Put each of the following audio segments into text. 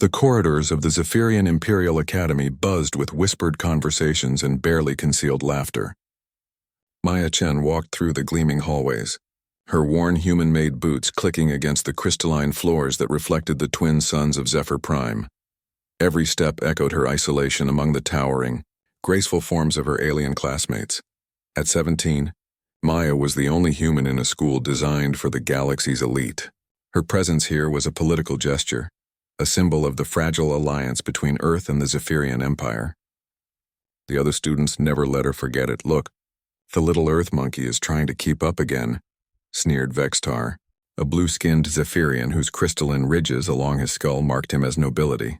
The corridors of the Zephyrian Imperial Academy buzzed with whispered conversations and barely concealed laughter. Maya Chen walked through the gleaming hallways, her worn human-made boots clicking against the crystalline floors that reflected the twin suns of Zephyr Prime. Every step echoed her isolation among the towering, graceful forms of her alien classmates. At 17, Maya was the only human in a school designed for the galaxy's elite. Her presence here was a political gesture, a symbol of the fragile alliance between Earth and the Zephyrian Empire. The other students never let her forget it. "Look, the little Earth monkey is trying to keep up again," sneered Vextar, a blue-skinned Zephyrian whose crystalline ridges along his skull marked him as nobility.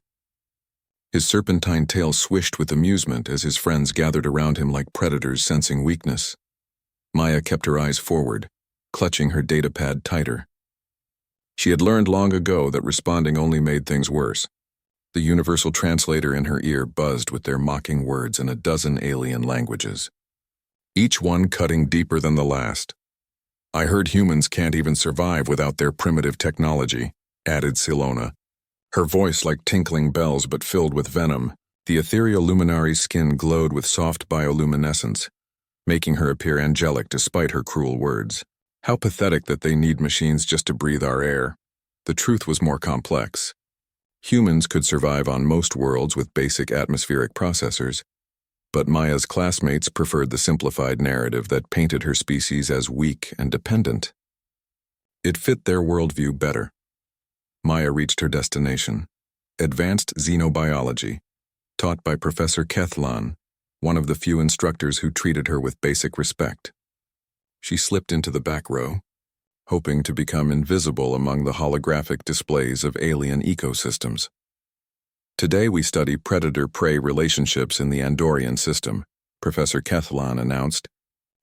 His serpentine tail swished with amusement as his friends gathered around him like predators sensing weakness. Maya kept her eyes forward, clutching her datapad tighter. She had learned long ago that responding only made things worse. The universal translator in her ear buzzed with their mocking words in a dozen alien languages, each one cutting deeper than the last. "I heard humans can't even survive without their primitive technology," added Silona, her voice like tinkling bells but filled with venom. The ethereal luminary's skin glowed with soft bioluminescence, making her appear angelic despite her cruel words. How pathetic that they need machines just to breathe our air. The truth was more complex. Humans could survive on most worlds with basic atmospheric processors, but Maya's classmates preferred the simplified narrative that painted her species as weak and dependent. It fit their worldview better. Maya reached her destination, advanced xenobiology, taught by Professor Kethlan, one of the few instructors who treated her with basic respect. She slipped into the back row, hoping to become invisible among the holographic displays of alien ecosystems. "Today we study predator-prey relationships in the Andorian system," Professor Kethlan announced,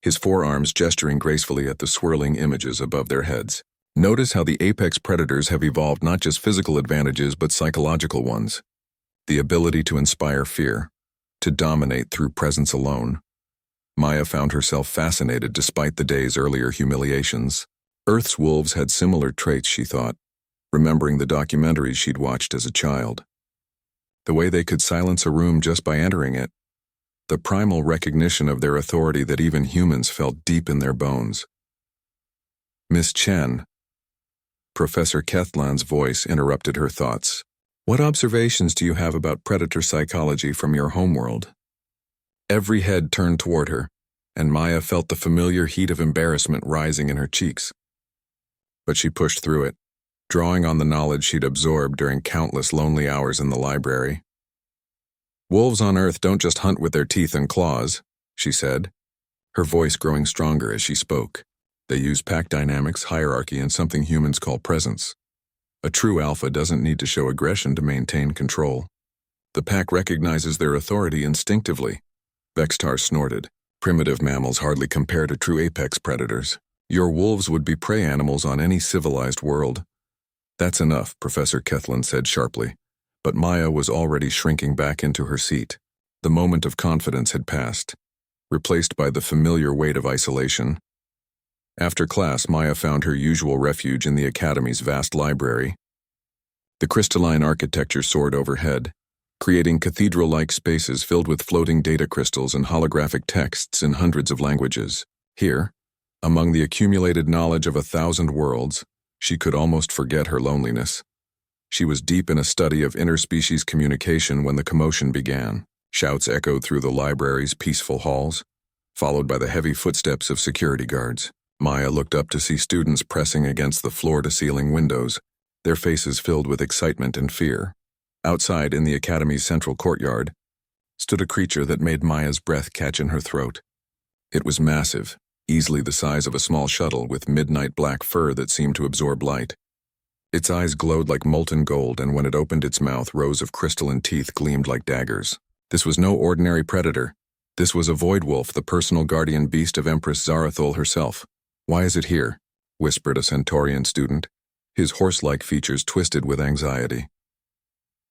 his forearms gesturing gracefully at the swirling images above their heads. "Notice how the apex predators have evolved not just physical advantages but psychological ones. The ability to inspire fear, to dominate through presence alone." Maya found herself fascinated despite the day's earlier humiliations. Earth's wolves had similar traits, she thought, remembering the documentaries she'd watched as a child. The way they could silence a room just by entering it, the primal recognition of their authority that even humans felt deep in their bones. "Miss Chen," Professor Kethlan's voice interrupted her thoughts. "What observations do you have about predator psychology from your homeworld?" Every head turned toward her, and Maya felt the familiar heat of embarrassment rising in her cheeks. But she pushed through it, drawing on the knowledge she'd absorbed during countless lonely hours in the library. "Wolves on Earth don't just hunt with their teeth and claws," she said, her voice growing stronger as she spoke. "They use pack dynamics, hierarchy, and something humans call presence. A true alpha doesn't need to show aggression to maintain control. The pack recognizes their authority instinctively." Vextar snorted. "Primitive mammals hardly compare to true apex predators. Your wolves would be prey animals on any civilized world." "That's enough," Professor Kethlan said sharply, but Maya was already shrinking back into her seat. The moment of confidence had passed, replaced by the familiar weight of isolation. After class, Maya found her usual refuge in the Academy's vast library. The crystalline architecture soared overhead, creating cathedral-like spaces filled with floating data crystals and holographic texts in hundreds of languages. Here, among the accumulated knowledge of 1,000 worlds, she could almost forget her loneliness. She was deep in a study of interspecies communication when the commotion began. Shouts echoed through the library's peaceful halls, followed by the heavy footsteps of security guards. Maya looked up to see students pressing against the floor-to-ceiling windows, their faces filled with excitement and fear. Outside, in the Academy's central courtyard, stood a creature that made Maya's breath catch in her throat. It was massive, easily the size of a small shuttle with midnight black fur that seemed to absorb light. Its eyes glowed like molten gold, and when it opened its mouth, rows of crystalline teeth gleamed like daggers. This was no ordinary predator. This was a void wolf, the personal guardian beast of Empress Zarathul herself. "Why is it here?" whispered a Centaurian student, his horse-like features twisted with anxiety.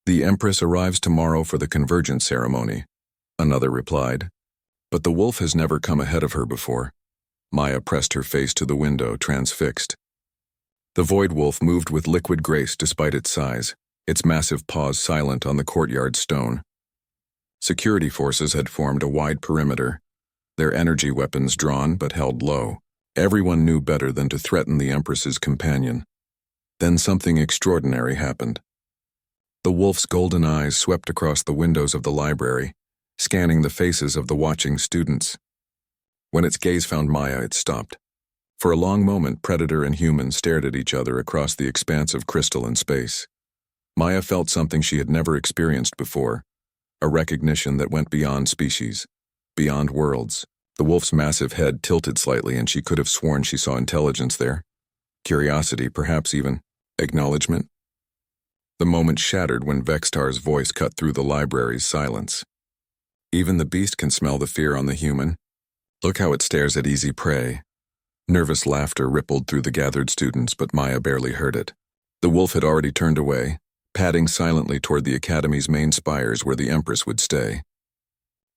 "The Empress arrives tomorrow for the convergence ceremony," another replied. "But the wolf has never come ahead of her before." Maya pressed her face to the window, transfixed. The void wolf moved with liquid grace despite its size, its massive paws silent on the courtyard stone. Security forces had formed a wide perimeter, their energy weapons drawn but held low. Everyone knew better than to threaten the Empress's companion. Then something extraordinary happened. The wolf's golden eyes swept across the windows of the library, scanning the faces of the watching students. When its gaze found Maya, it stopped. For a long moment, predator and human stared at each other across the expanse of crystal and space. Maya felt something she had never experienced before, a recognition that went beyond species, beyond worlds. The wolf's massive head tilted slightly, and she could have sworn she saw intelligence there. Curiosity, perhaps even acknowledgement. The moment shattered when Vextar's voice cut through the library's silence. Even the beast can smell the fear on the human. Look how it stares at easy prey. Nervous laughter rippled through the gathered students, but Maya barely heard it. The wolf had already turned away, padding silently toward the academy's main spires where the Empress would stay.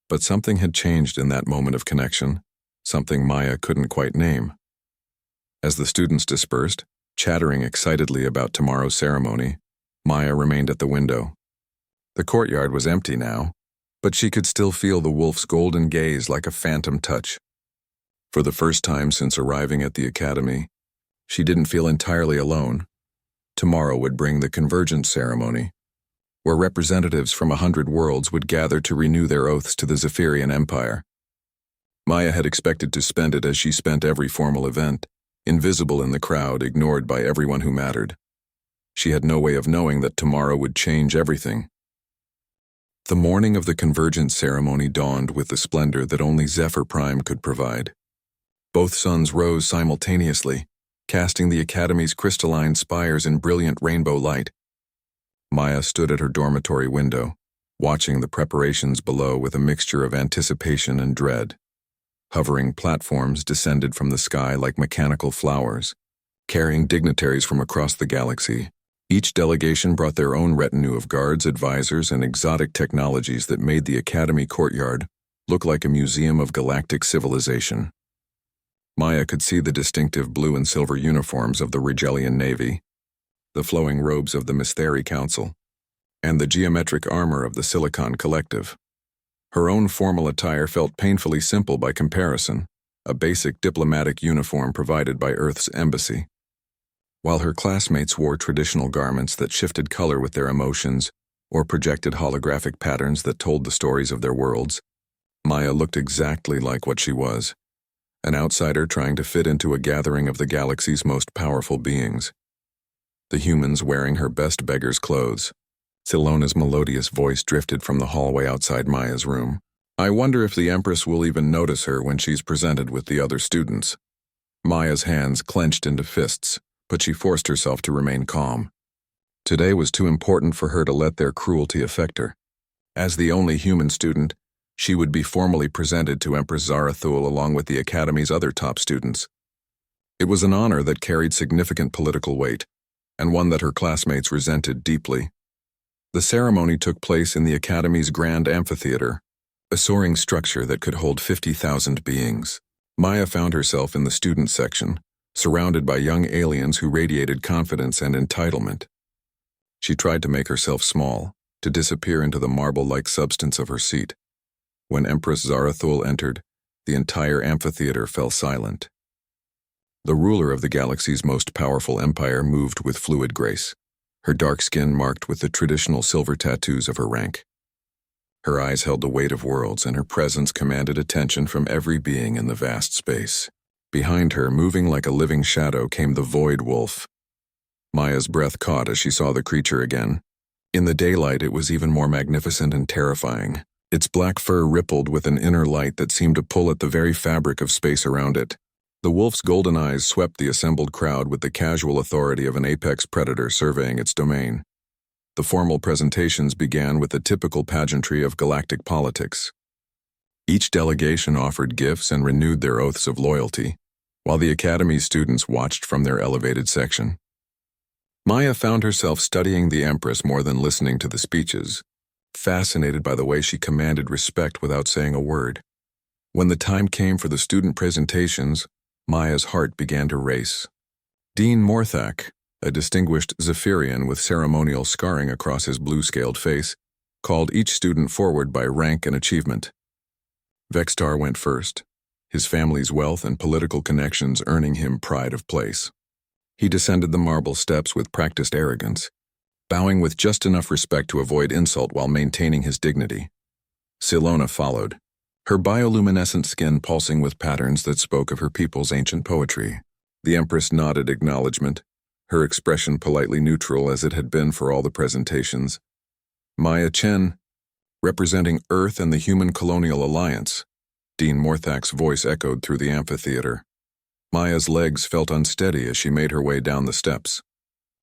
But something had changed in that moment of connection, something Maya couldn't quite name. As the students dispersed, chattering excitedly about tomorrow's ceremony, Maya remained at the window. The courtyard was empty now, but she could still feel the wolf's golden gaze like a phantom touch. For the first time since arriving at the academy, she didn't feel entirely alone. Tomorrow would bring the convergence ceremony, where representatives from 100 worlds would gather to renew their oaths to the Zephyrian Empire. Maya had expected to spend it as she spent every formal event, invisible in the crowd, ignored by everyone who mattered. She had no way of knowing that tomorrow would change everything. The morning of the convergence ceremony dawned with the splendor that only Zephyr Prime could provide. Both suns rose simultaneously, casting the academy's crystalline spires in brilliant rainbow light. Maya stood at her dormitory window, watching the preparations below with a mixture of anticipation and dread. Hovering platforms descended from the sky like mechanical flowers, carrying dignitaries from across the galaxy. Each delegation brought their own retinue of guards, advisors, and exotic technologies that made the academy courtyard look like a museum of galactic civilization. Maya could see the distinctive blue and silver uniforms of the Rigelian Navy, the flowing robes of the Mysteri Council, and the geometric armor of the Silicon Collective. Her own formal attire felt painfully simple by comparison, a basic diplomatic uniform provided by Earth's embassy. While her classmates wore traditional garments that shifted color with their emotions or projected holographic patterns that told the stories of their worlds, Maya looked exactly like what she was, an outsider trying to fit into a gathering of the galaxy's most powerful beings. The humans wearing her best beggar's clothes. Silona's melodious voice drifted from the hallway outside Maya's room. I wonder if the Empress will even notice her when she's presented with the other students. Maya's hands clenched into fists, but she forced herself to remain calm. Today was too important for her to let their cruelty affect her. As the only human student, she would be formally presented to Empress Zarathul along with the Academy's other top students. It was an honor that carried significant political weight, and one that her classmates resented deeply. The ceremony took place in the Academy's grand amphitheater, a soaring structure that could hold 50,000 beings. Maya found herself in the student section, surrounded by young aliens who radiated confidence and entitlement. She tried to make herself small, to disappear into the marble-like substance of her seat. When Empress Zarathul entered, the entire amphitheater fell silent. The ruler of the galaxy's most powerful empire moved with fluid grace, her dark skin marked with the traditional silver tattoos of her rank. Her eyes held the weight of worlds, and her presence commanded attention from every being in the vast space. Behind her, moving like a living shadow, came the Void Wolf. Maya's breath caught as she saw the creature again. In the daylight, it was even more magnificent and terrifying. Its black fur rippled with an inner light that seemed to pull at the very fabric of space around it. The wolf's golden eyes swept the assembled crowd with the casual authority of an apex predator surveying its domain. The formal presentations began with the typical pageantry of galactic politics. Each delegation offered gifts and renewed their oaths of loyalty, while the Academy's students watched from their elevated section. Maya found herself studying the Empress more than listening to the speeches, fascinated by the way she commanded respect without saying a word. When the time came for the student presentations, Maya's heart began to race. Dean Morthak, a distinguished Zephyrian with ceremonial scarring across his blue-scaled face, called each student forward by rank and achievement. Vextar went first, his family's wealth and political connections earning him pride of place. He descended the marble steps with practiced arrogance, bowing with just enough respect to avoid insult while maintaining his dignity. Silona followed, her bioluminescent skin pulsing with patterns that spoke of her people's ancient poetry. The Empress nodded acknowledgement, her expression politely neutral as it had been for all the presentations. Maya Chen, representing Earth and the Human Colonial Alliance. Dean Morthak's voice echoed through the amphitheater. Maya's legs felt unsteady as she made her way down the steps.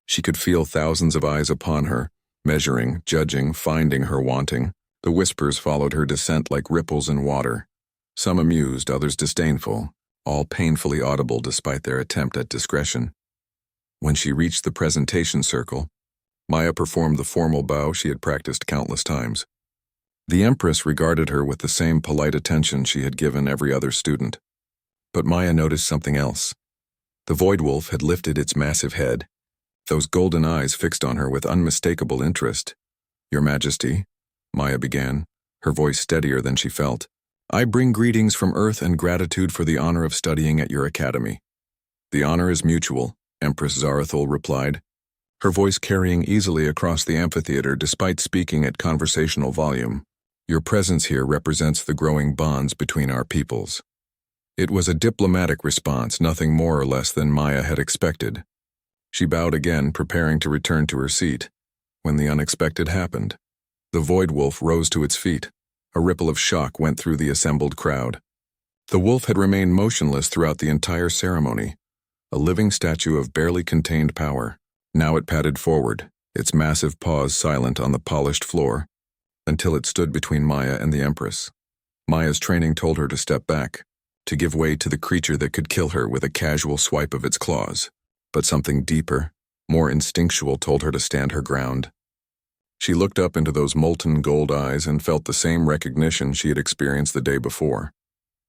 She could feel thousands of eyes upon her, measuring, judging, finding her wanting. The whispers followed her descent like ripples in water. Some amused, others disdainful, all painfully audible despite their attempt at discretion. When she reached the presentation circle, Maya performed the formal bow she had practiced countless times. The Empress regarded her with the same polite attention she had given every other student. But Maya noticed something else. The Void Wolf had lifted its massive head, those golden eyes fixed on her with unmistakable interest. "Your Majesty," Maya began, her voice steadier than she felt, "I bring greetings from Earth and gratitude for the honor of studying at your academy." "The honor is mutual," Empress Zarathul replied, her voice carrying easily across the amphitheater despite speaking at conversational volume. "Your presence here represents the growing bonds between our peoples." It was a diplomatic response, nothing more or less than Maya had expected. She bowed again, preparing to return to her seat, when the unexpected happened. The Void Wolf rose to its feet. A ripple of shock went through the assembled crowd. The wolf had remained motionless throughout the entire ceremony, a living statue of barely contained power. Now it padded forward, its massive paws silent on the polished floor, until it stood between Maya and the Empress. Maya's training told her to step back, to give way to the creature that could kill her with a casual swipe of its claws. But something deeper, more instinctual told her to stand her ground. She looked up into those molten gold eyes and felt the same recognition she had experienced the day before.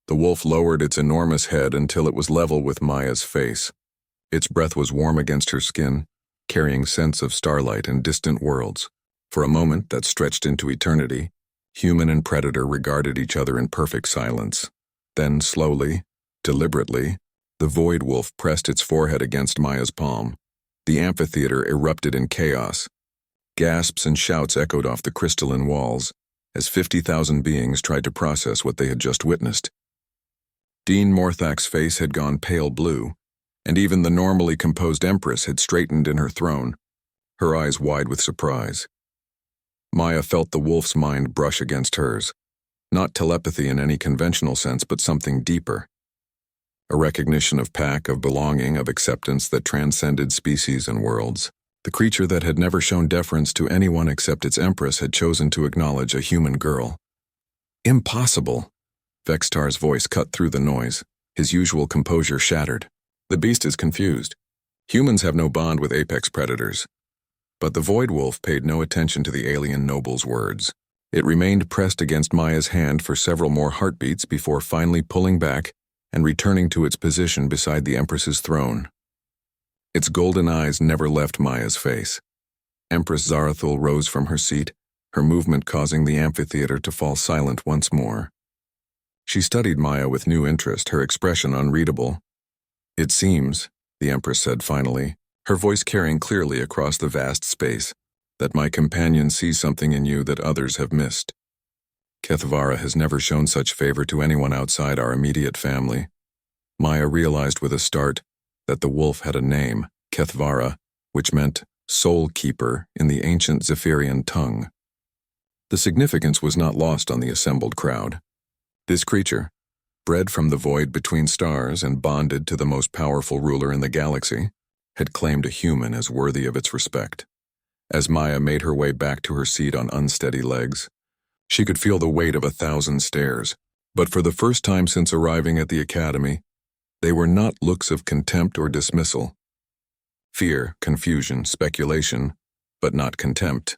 The wolf lowered its enormous head until it was level with Maya's face. Its breath was warm against her skin, carrying scents of starlight and distant worlds. For a moment that stretched into eternity, human and predator regarded each other in perfect silence. Then slowly, deliberately, the Void Wolf pressed its forehead against Maya's palm. The amphitheater erupted in chaos. Gasps and shouts echoed off the crystalline walls, as 50,000 beings tried to process what they had just witnessed. Dean Morthak's face had gone pale blue, and even the normally composed Empress had straightened in her throne, her eyes wide with surprise. Maya felt the wolf's mind brush against hers, not telepathy in any conventional sense, but something deeper. A recognition of pack, of belonging, of acceptance that transcended species and worlds. The creature that had never shown deference to anyone except its Empress had chosen to acknowledge a human girl. "Impossible!" Vextar's voice cut through the noise, his usual composure shattered. "The beast is confused. Humans have no bond with apex predators." But the Void Wolf paid no attention to the alien noble's words. It remained pressed against Maya's hand for several more heartbeats before finally pulling back and returning to its position beside the Empress's throne. Its golden eyes never left Maya's face. Empress Zarathul rose from her seat, her movement causing the amphitheater to fall silent once more. She studied Maya with new interest, her expression unreadable. "It seems," the Empress said finally, her voice carrying clearly across the vast space, "that my companion sees something in you that others have missed. Kethvara has never shown such favor to anyone outside our immediate family." Maya realized with a start that the wolf had a name, Kethvara, which meant soul keeper in the ancient Zephyrian tongue. The significance was not lost on the assembled crowd. This creature, bred from the void between stars and bonded to the most powerful ruler in the galaxy, had claimed a human as worthy of its respect. As Maya made her way back to her seat on unsteady legs, she could feel the weight of 1,000 stares, but for the first time since arriving at the academy, they were not looks of contempt or dismissal. Fear, confusion, speculation, but not contempt.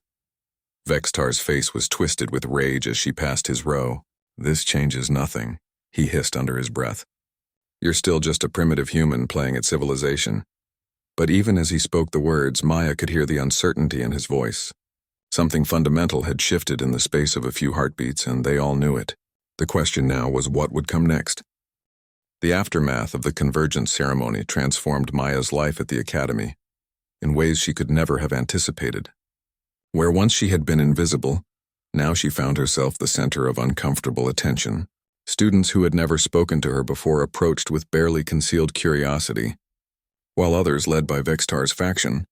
Vextar's face was twisted with rage as she passed his row. "This changes nothing," he hissed under his breath. "You're still just a primitive human playing at civilization." But even as he spoke the words, Maya could hear the uncertainty in his voice. Something fundamental had shifted in the space of a few heartbeats, and they all knew it. The question now was what would come next. The aftermath of the convergence ceremony transformed Maya's life at the academy in ways she could never have anticipated. Where once she had been invisible, now she found herself the center of uncomfortable attention. Students who had never spoken to her before approached with barely concealed curiosity, while others, led by Vextar's faction,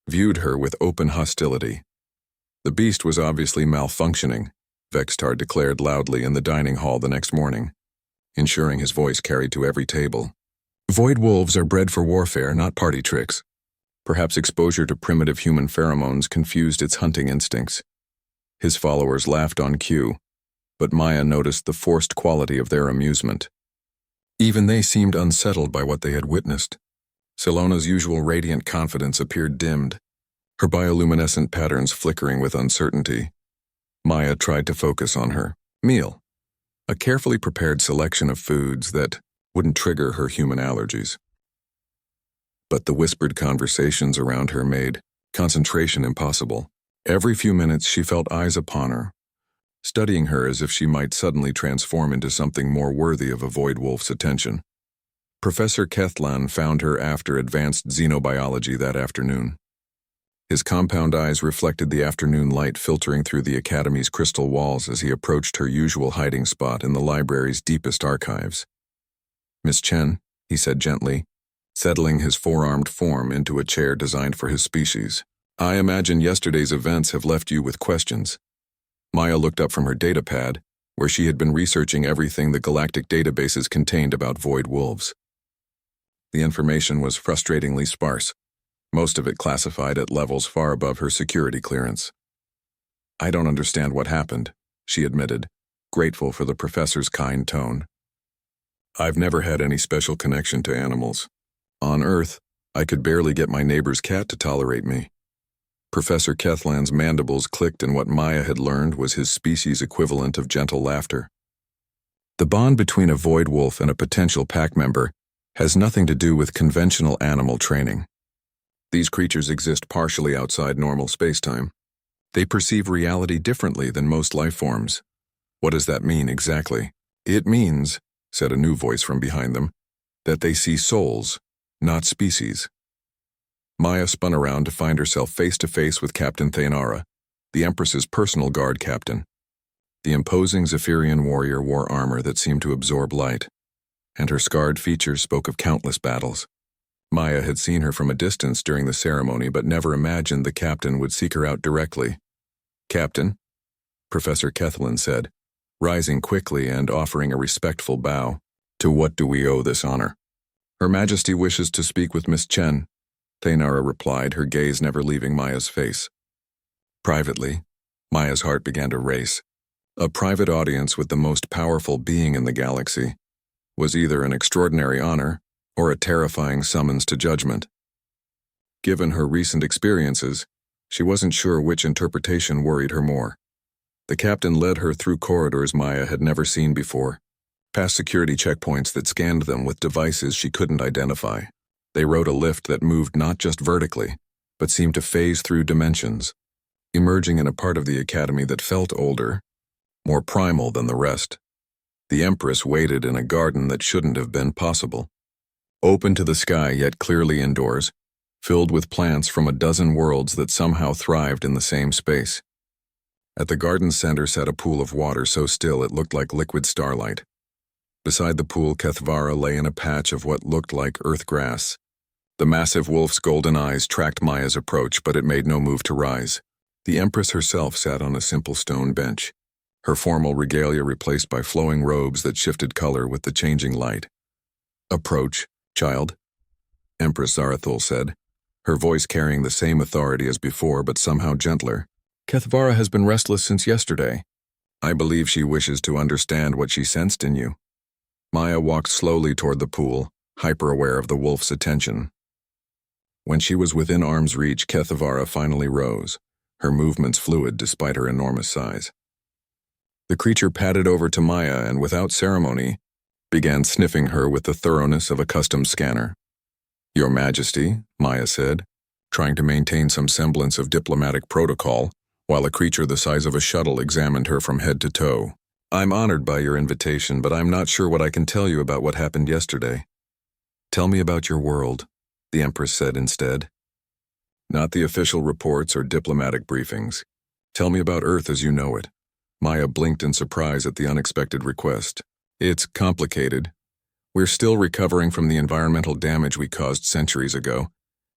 viewed her with open hostility. The beast was obviously malfunctioning, Vextar declared loudly in the dining hall the next morning, ensuring his voice carried to every table. Void wolves are bred for warfare, not party tricks. Perhaps exposure to primitive human pheromones confused its hunting instincts. His followers laughed on cue, but Maya noticed the forced quality of their amusement. Even they seemed unsettled by what they had witnessed. Silona's usual radiant confidence appeared dimmed, her bioluminescent patterns flickering with uncertainty. Maya tried to focus on her meal, a carefully prepared selection of foods that wouldn't trigger her human allergies. But the whispered conversations around her made concentration impossible. Every few minutes she felt eyes upon her, studying her as if she might suddenly transform into something more worthy of a void wolf's attention. Professor Kethlan found her after advanced xenobiology that afternoon. His compound eyes reflected the afternoon light filtering through the academy's crystal walls as he approached her usual hiding spot in the library's deepest archives. "Miss Chen," he said gently, settling his four-armed form into a chair designed for his species. "I imagine yesterday's events have left you with questions." Maya looked up from her datapad, where she had been researching everything the galactic databases contained about void wolves. The information was frustratingly sparse, most of it classified at levels far above her security clearance. "I don't understand what happened," she admitted, grateful for the professor's kind tone. "I've never had any special connection to animals. On Earth, I could barely get my neighbor's cat to tolerate me." Professor Kethlan's mandibles clicked, and what Maya had learned was his species' equivalent of gentle laughter. The bond between a void wolf and a potential pack member has nothing to do with conventional animal training. These creatures exist partially outside normal spacetime. They perceive reality differently than most life forms. What does that mean exactly? "It means," said a new voice from behind them, "that they see souls, not species." Maya spun around to find herself face to face with Captain Thaynara, the Empress's personal guard captain. The imposing Zephyrian warrior wore armor that seemed to absorb light, and her scarred features spoke of countless battles. Maya had seen her from a distance during the ceremony, but never imagined the captain would seek her out directly. "Captain," Professor Kethlan said, rising quickly and offering a respectful bow. "To what do we owe this honor?" "Her Majesty wishes to speak with Miss Chen," Thaynara replied, her gaze never leaving Maya's face. Privately, Maya's heart began to race. A private audience with the most powerful being in the galaxy was either an extraordinary honor or a terrifying summons to judgment. Given her recent experiences, she wasn't sure which interpretation worried her more. The captain led her through corridors Maya had never seen before, past security checkpoints that scanned them with devices she couldn't identify. They rode a lift that moved not just vertically, but seemed to phase through dimensions, emerging in a part of the academy that felt older, more primal than the rest. The Empress waited in a garden that shouldn't have been possible. Open to the sky yet clearly indoors, filled with plants from a dozen worlds that somehow thrived in the same space. At the garden's center sat a pool of water so still it looked like liquid starlight. Beside the pool, Kethvara lay in a patch of what looked like earth grass. The massive wolf's golden eyes tracked Maya's approach, but it made no move to rise. The Empress herself sat on a simple stone bench, her formal regalia replaced by flowing robes that shifted color with the changing light. "Approach, child," Empress Zarathul said, her voice carrying the same authority as before but somehow gentler. "Kethvara has been restless since yesterday. I believe she wishes to understand what she sensed in you." Maya walked slowly toward the pool, hyper-aware of the wolf's attention. When she was within arm's reach, Kethvara finally rose, her movements fluid despite her enormous size. The creature padded over to Maya and, without ceremony, began sniffing her with the thoroughness of a custom scanner. Your Majesty, Maya said, trying to maintain some semblance of diplomatic protocol, while a creature the size of a shuttle examined her from head to toe. I'm honored by your invitation, but I'm not sure what I can tell you about what happened yesterday. Tell me about your world, the Empress said instead. Not the official reports or diplomatic briefings. Tell me about Earth as you know it. Maya blinked in surprise at the unexpected request. It's complicated. We're still recovering from the environmental damage we caused centuries ago.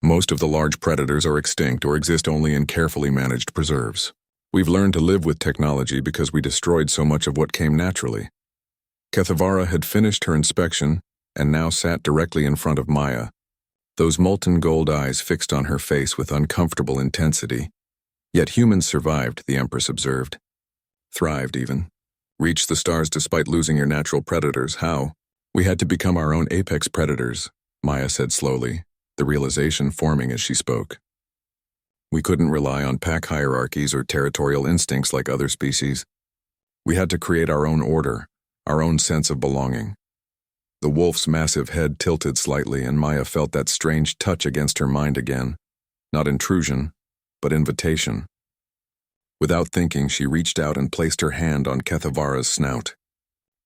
Most of the large predators are extinct or exist only in carefully managed preserves. We've learned to live with technology because we destroyed so much of what came naturally. Kethavara had finished her inspection and now sat directly in front of Maya, those molten gold eyes fixed on her face with uncomfortable intensity. Yet humans survived, the Empress observed. Thrived, even. Reached the stars despite losing your natural predators. How? We had to become our own apex predators, Maya said slowly, the realization forming as she spoke. We couldn't rely on pack hierarchies or territorial instincts like other species. We had to create our own order, our own sense of belonging. The wolf's massive head tilted slightly, and Maya felt that strange touch against her mind again. Not intrusion, but invitation. Without thinking, she reached out and placed her hand on Kethavara's snout.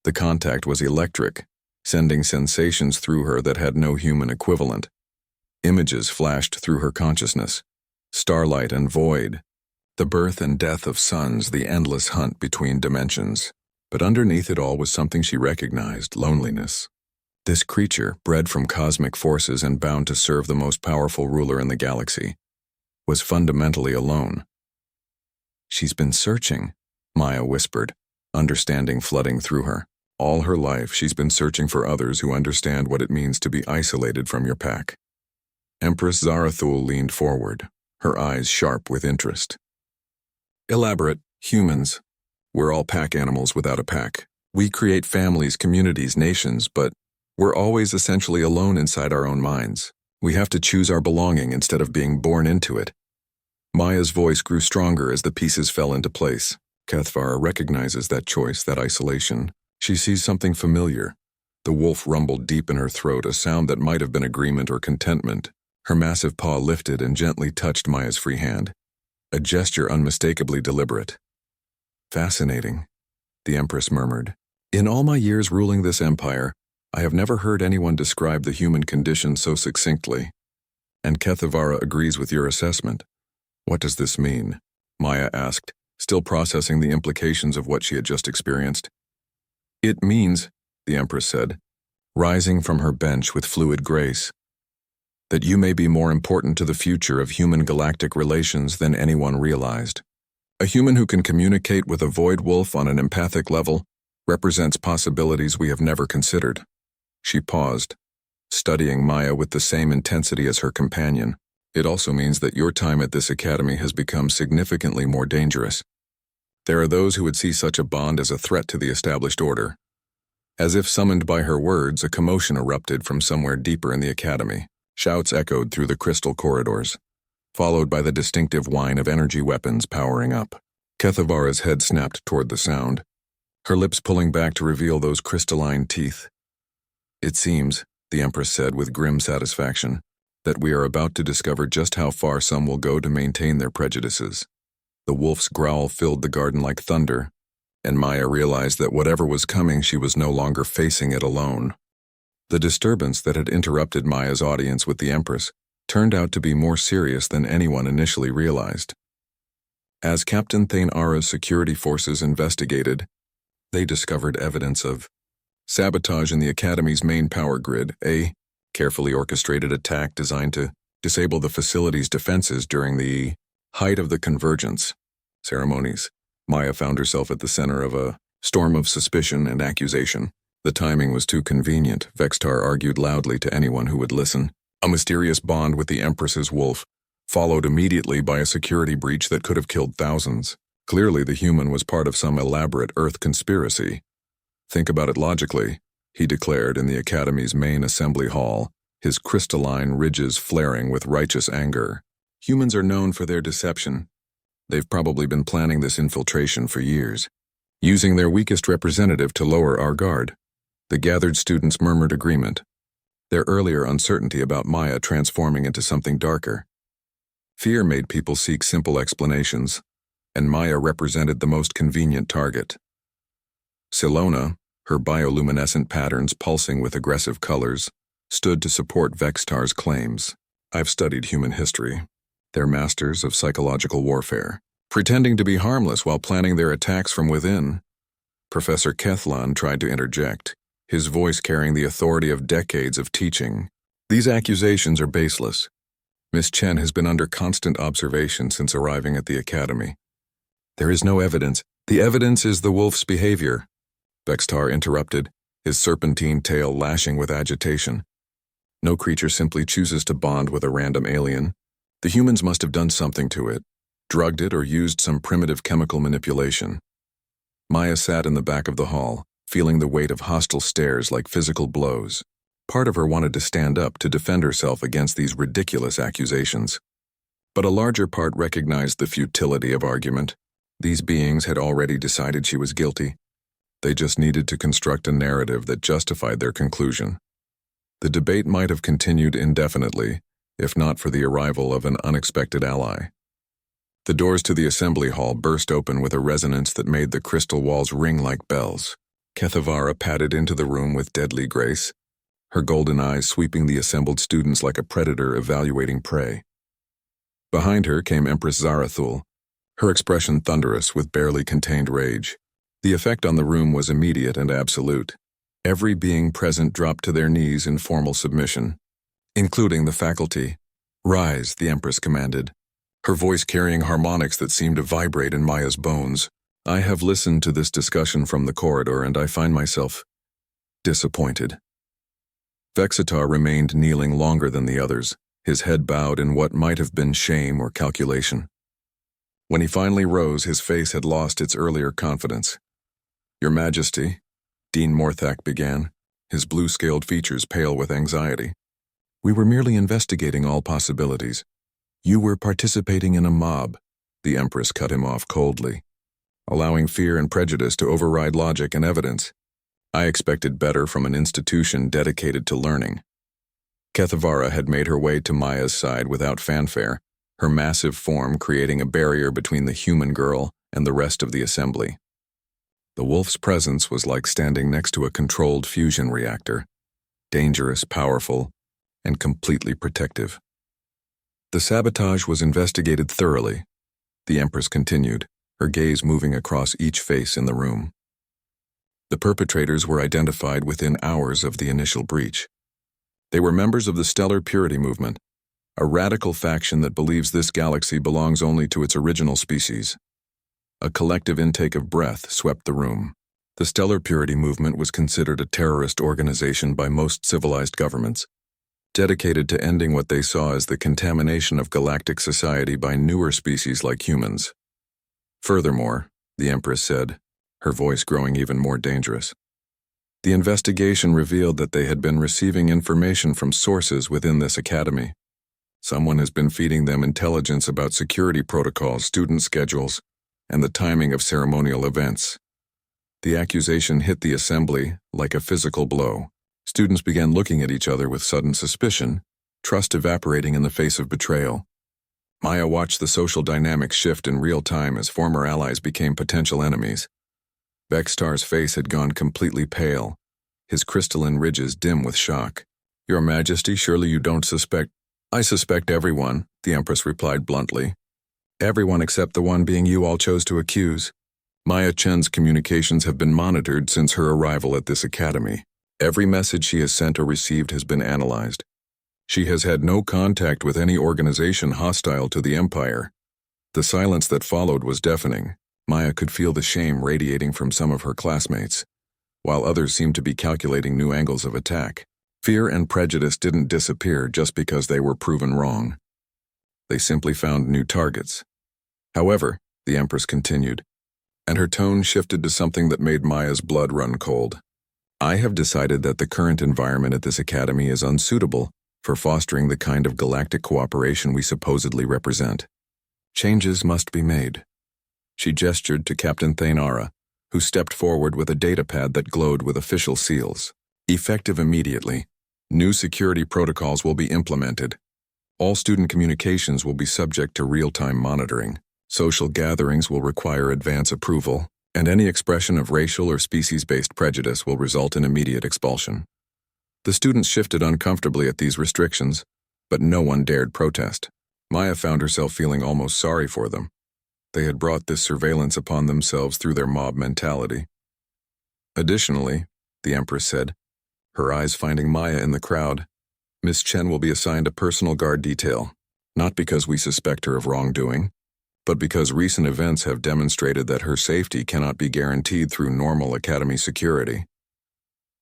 The contact was electric, sending sensations through her that had no human equivalent. Images flashed through her consciousness. Starlight and void. The birth and death of suns, the endless hunt between dimensions. But underneath it all was something she recognized: loneliness. This creature, bred from cosmic forces and bound to serve the most powerful ruler in the galaxy, was fundamentally alone. She's been searching, Maya whispered, understanding flooding through her. All her life, she's been searching for others who understand what it means to be isolated from your pack. Empress Zarathul leaned forward, her eyes sharp with interest. Elaborate. Humans. We're all pack animals without a pack. We create families, communities, nations, but we're always essentially alone inside our own minds. We have to choose our belonging instead of being born into it. Maya's voice grew stronger as the pieces fell into place. Kethavara recognizes that choice, that isolation. She sees something familiar. The wolf rumbled deep in her throat, a sound that might have been agreement or contentment. Her massive paw lifted and gently touched Maya's free hand, a gesture unmistakably deliberate. Fascinating, the Empress murmured. In all my years ruling this empire, I have never heard anyone describe the human condition so succinctly. And Kethavara agrees with your assessment. What does this mean? Maya asked, still processing the implications of what she had just experienced. It means, the Empress said, rising from her bench with fluid grace, that you may be more important to the future of human galactic relations than anyone realized. A human who can communicate with a void wolf on an empathic level represents possibilities we have never considered. She paused, studying Maya with the same intensity as her companion. It also means that your time at this academy has become significantly more dangerous. There are those who would see such a bond as a threat to the established order. As if summoned by her words, a commotion erupted from somewhere deeper in the academy. Shouts echoed through the crystal corridors, followed by the distinctive whine of energy weapons powering up. Kethavara's head snapped toward the sound, her lips pulling back to reveal those crystalline teeth. It seems, the Empress said with grim satisfaction, that we are about to discover just how far some will go to maintain their prejudices. The wolf's growl filled the garden like thunder, and Maya realized that whatever was coming, she was no longer facing it alone. The disturbance that had interrupted Maya's audience with the Empress turned out to be more serious than anyone initially realized. As Captain Thane Ara's security forces investigated, they discovered evidence of sabotage in the Academy's main power grid, a carefully orchestrated attack designed to disable the facility's defenses during the height of the convergence ceremonies. Maya found herself at the center of a storm of suspicion and accusation. The timing was too convenient, Vextar argued loudly to anyone who would listen. A mysterious bond with the Empress's wolf, followed immediately by a security breach that could have killed thousands. Clearly the human was part of some elaborate Earth conspiracy. Think about it logically, he declared in the Academy's main assembly hall, his crystalline ridges flaring with righteous anger. Humans are known for their deception. They've probably been planning this infiltration for years, using their weakest representative to lower our guard. The gathered students murmured agreement. their earlier uncertainty about Maya transforming into something darker. Fear made people seek simple explanations, and Maya represented the most convenient target. Silona, her bioluminescent patterns pulsing with aggressive colors, stood to support Vextar's claims. I've studied human history. They're masters of psychological warfare, pretending to be harmless while planning their attacks from within. Professor Kethlan tried to interject, his voice carrying the authority of decades of teaching. These accusations are baseless. Miss Chen has been under constant observation since arriving at the academy. There is no evidence. The evidence is the wolf's behavior. Vextar interrupted, his serpentine tail lashing with agitation. No creature simply chooses to bond with a random alien. The humans must have done something to it, drugged it or used some primitive chemical manipulation. Maya sat in the back of the hall, feeling the weight of hostile stares like physical blows. Part of her wanted to stand up to defend herself against these ridiculous accusations. But a larger part recognized the futility of argument. These beings had already decided she was guilty. They just needed to construct a narrative that justified their conclusion. The debate might have continued indefinitely, if not for the arrival of an unexpected ally. The doors to the assembly hall burst open with a resonance that made the crystal walls ring like bells. Kethavara padded into the room with deadly grace, her golden eyes sweeping the assembled students like a predator evaluating prey. Behind her came Empress Zarathul, her expression thunderous with barely contained rage. The effect on the room was immediate and absolute. Every being present dropped to their knees in formal submission, including the faculty. "Rise," the Empress commanded, her voice carrying harmonics that seemed to vibrate in Maya's bones. "I have listened to this discussion from the corridor and I find myself disappointed." Vexitar remained kneeling longer than the others, his head bowed in what might have been shame or calculation. When he finally rose, his face had lost its earlier confidence. "Your Majesty," Dean Morthak began, his blue-scaled features pale with anxiety. "We were merely investigating all possibilities. You were participating in a mob," the Empress cut him off coldly, allowing fear and prejudice to override logic and evidence. "I expected better from an institution dedicated to learning." Kethavara had made her way to Maya's side without fanfare, her massive form creating a barrier between the human girl and the rest of the assembly. The wolf's presence was like standing next to a controlled fusion reactor, dangerous, powerful, and completely protective. "The sabotage was investigated thoroughly," the Empress continued, her gaze moving across each face in the room. "The perpetrators were identified within hours of the initial breach. They were members of the Stellar Purity Movement, a radical faction that believes this galaxy belongs only to its original species." A collective intake of breath swept the room. The Stellar Purity Movement was considered a terrorist organization by most civilized governments, dedicated to ending what they saw as the contamination of galactic society by newer species like humans. "Furthermore," the Empress said, her voice growing even more dangerous, "the investigation revealed that they had been receiving information from sources within this academy. Someone has been feeding them intelligence about security protocols, student schedules, and the timing of ceremonial events." The accusation hit the assembly like a physical blow. Students began looking at each other with sudden suspicion, trust evaporating in the face of betrayal. Maya watched the social dynamics shift in real time as former allies became potential enemies. Vextar's face had gone completely pale, his crystalline ridges dim with shock. "Your Majesty, surely you don't suspect—" "I suspect everyone," the Empress replied bluntly. "Everyone except the one being you all chose to accuse. Maya Chen's communications have been monitored since her arrival at this academy. Every message she has sent or received has been analyzed. She has had no contact with any organization hostile to the Empire." The silence that followed was deafening. Maya could feel the shame radiating from some of her classmates, while others seemed to be calculating new angles of attack. Fear and prejudice didn't disappear just because they were proven wrong. They simply found new targets. "However," the Empress continued, and her tone shifted to something that made Maya's blood run cold, "I have decided that the current environment at this academy is unsuitable for fostering the kind of galactic cooperation we supposedly represent. Changes must be made." She gestured to Captain Thainara, who stepped forward with a datapad that glowed with official seals. "Effective immediately. New security protocols will be implemented. All student communications will be subject to real-time monitoring. Social gatherings will require advance approval, and any expression of racial or species-based prejudice will result in immediate expulsion. The students shifted uncomfortably at these restrictions, but no one dared protest. Maya found herself feeling almost sorry for them. They had brought this surveillance upon themselves through their mob mentality. Additionally, the Empress said, her eyes finding Maya in the crowd, Miss Chen will be assigned a personal guard detail, not because we suspect her of wrongdoing, but because recent events have demonstrated that her safety cannot be guaranteed through normal academy security.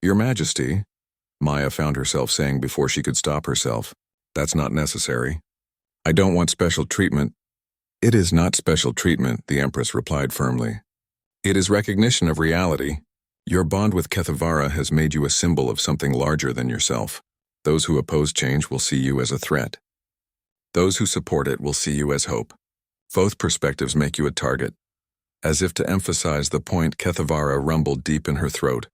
Your Majesty, Maya found herself saying before she could stop herself, that's not necessary. I don't want special treatment. It is not special treatment, the Empress replied firmly. It is recognition of reality. Your bond with Kethavara has made you a symbol of something larger than yourself. Those who oppose change will see you as a threat. Those who support it will see you as hope. Both perspectives make you a target. As if to emphasize the point, Kethavara rumbled deep in her throat,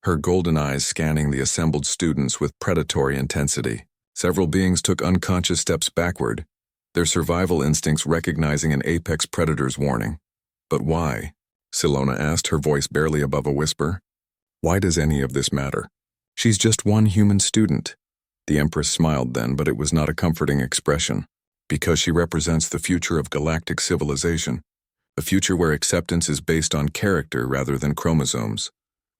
her golden eyes scanning the assembled students with predatory intensity. Several beings took unconscious steps backward, their survival instincts recognizing an apex predator's warning. But why? Silona asked, her voice barely above a whisper. Why does any of this matter? She's just one human student. The Empress smiled then, but it was not a comforting expression. Because she represents the future of galactic civilization, a future where acceptance is based on character rather than chromosomes,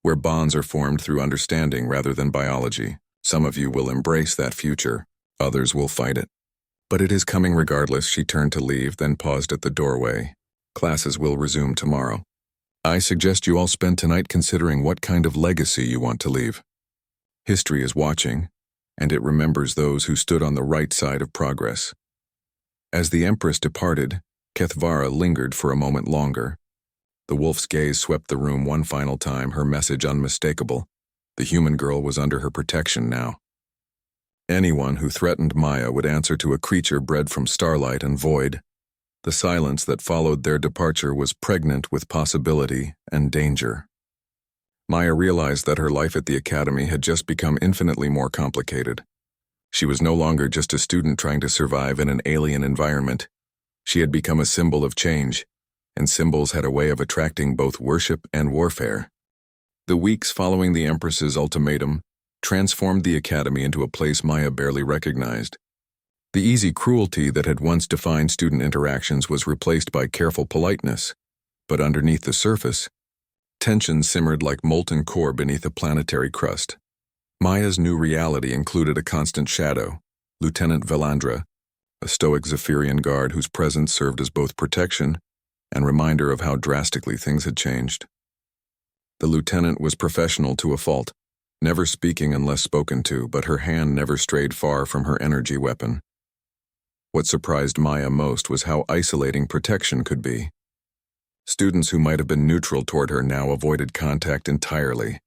where bonds are formed through understanding rather than biology. Some of you will embrace that future, others will fight it. But it is coming regardless. She turned to leave, then paused at the doorway. Classes will resume tomorrow. I suggest you all spend tonight considering what kind of legacy you want to leave. History is watching, and it remembers those who stood on the right side of progress. As the Empress departed, Kethavara lingered for a moment longer. The wolf's gaze swept the room one final time, her message unmistakable. The human girl was under her protection now. Anyone who threatened Maya would answer to a creature bred from starlight and void. The silence that followed their departure was pregnant with possibility and danger. Maya realized that her life at the academy had just become infinitely more complicated. She was no longer just a student trying to survive in an alien environment. She had become a symbol of change, and symbols had a way of attracting both worship and warfare. The weeks following the Empress's ultimatum transformed the academy into a place Maya barely recognized. The easy cruelty that had once defined student interactions was replaced by careful politeness, but underneath the surface, tension simmered like molten core beneath a planetary crust. Maya's new reality included a constant shadow, Lieutenant Velandra, a stoic Zephyrian guard whose presence served as both protection and reminder of how drastically things had changed. The lieutenant was professional to a fault, never speaking unless spoken to, but her hand never strayed far from her energy weapon. What surprised Maya most was how isolating protection could be. Students who might have been neutral toward her now avoided contact entirely,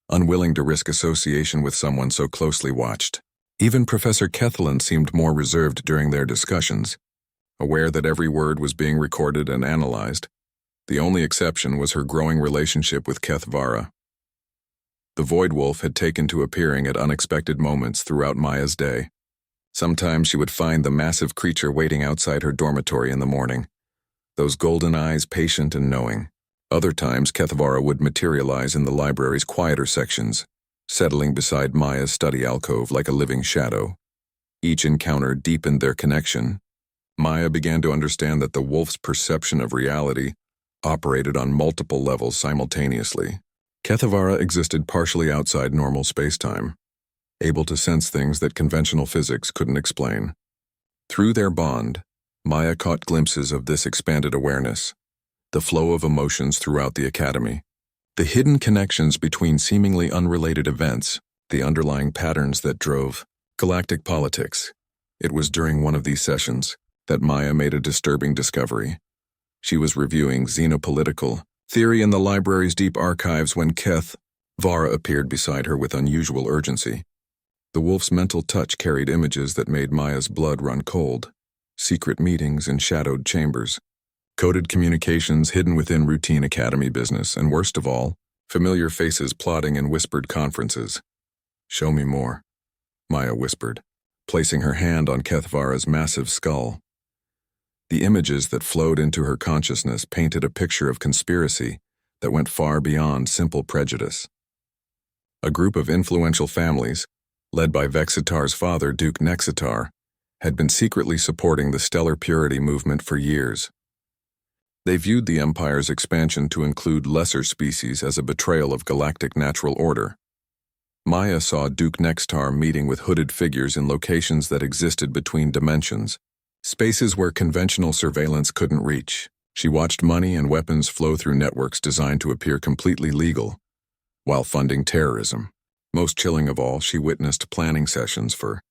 unwilling to risk association with someone so closely watched. Even Professor Kethlin seemed more reserved during their discussions, aware that every word was being recorded and analyzed. The only exception was her growing relationship with Kethavara. The Void Wolf had taken to appearing at unexpected moments throughout Maya's day. Sometimes she would find the massive creature waiting outside her dormitory in the morning, those golden eyes patient and knowing. Other times, Kethavara would materialize in the library's quieter sections, settling beside Maya's study alcove like a living shadow. Each encounter deepened their connection. Maya began to understand that the wolf's perception of reality operated on multiple levels simultaneously. Kethavara existed partially outside normal spacetime, able to sense things that conventional physics couldn't explain. Through their bond, Maya caught glimpses of this expanded awareness, the flow of emotions throughout the academy, the hidden connections between seemingly unrelated events, the underlying patterns that drove galactic politics. It was during one of these sessions that Maya made a disturbing discovery. She was reviewing xenopolitical theory in the library's deep archives when Kethavara appeared beside her with unusual urgency. The wolf's mental touch carried images that made Maya's blood run cold. Secret meetings in shadowed chambers, coded communications hidden within routine academy business, and worst of all, familiar faces plotting in whispered conferences. Show me more. Maya whispered, placing her hand on Kethvara's massive skull. The images that flowed into her consciousness painted a picture of conspiracy that went far beyond simple prejudice. A group of influential families, led by Vexitar's father, Duke Nexitar, had been secretly supporting the stellar purity movement for years. They viewed the Empire's expansion to include lesser species as a betrayal of galactic natural order. Maya saw Duke Nextar meeting with hooded figures in locations that existed between dimensions, spaces where conventional surveillance couldn't reach. She watched money and weapons flow through networks designed to appear completely legal, while funding terrorism. Most chilling of all, she witnessed planning sessions for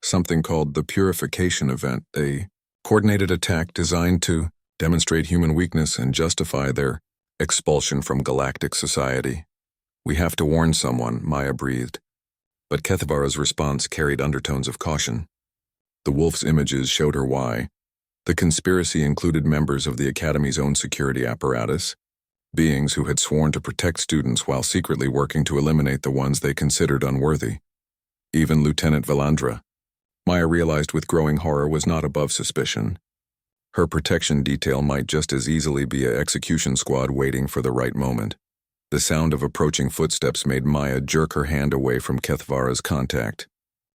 something called the Purification Event, a coordinated attack designed to demonstrate human weakness and justify their expulsion from galactic society. "We have to warn someone," Maya breathed. But Kethvara's response carried undertones of caution. The wolf's images showed her why. The conspiracy included members of the Academy's own security apparatus, beings who had sworn to protect students while secretly working to eliminate the ones they considered unworthy. Even Lieutenant Valandra, Maya realized with growing horror, was not above suspicion. Her protection detail might just as easily be an execution squad waiting for the right moment. The sound of approaching footsteps made Maya jerk her hand away from Kethvara's contact.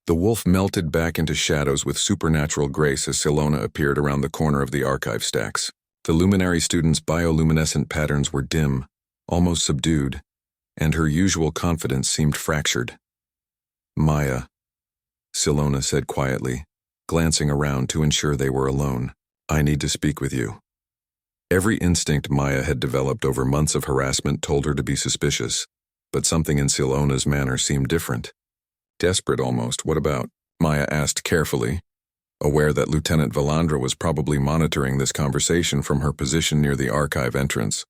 The wolf melted back into shadows with supernatural grace as Silona appeared around the corner of the archive stacks. The luminary student's bioluminescent patterns were dim, almost subdued, and her usual confidence seemed fractured. "Maya," Silona said quietly, glancing around to ensure they were alone. "I need to speak with you." Every instinct Maya had developed over months of harassment told her to be suspicious, but something in Silona's manner seemed different. Desperate almost. "What about?" Maya asked carefully, aware that Lieutenant Valandra was probably monitoring this conversation from her position near the archive entrance.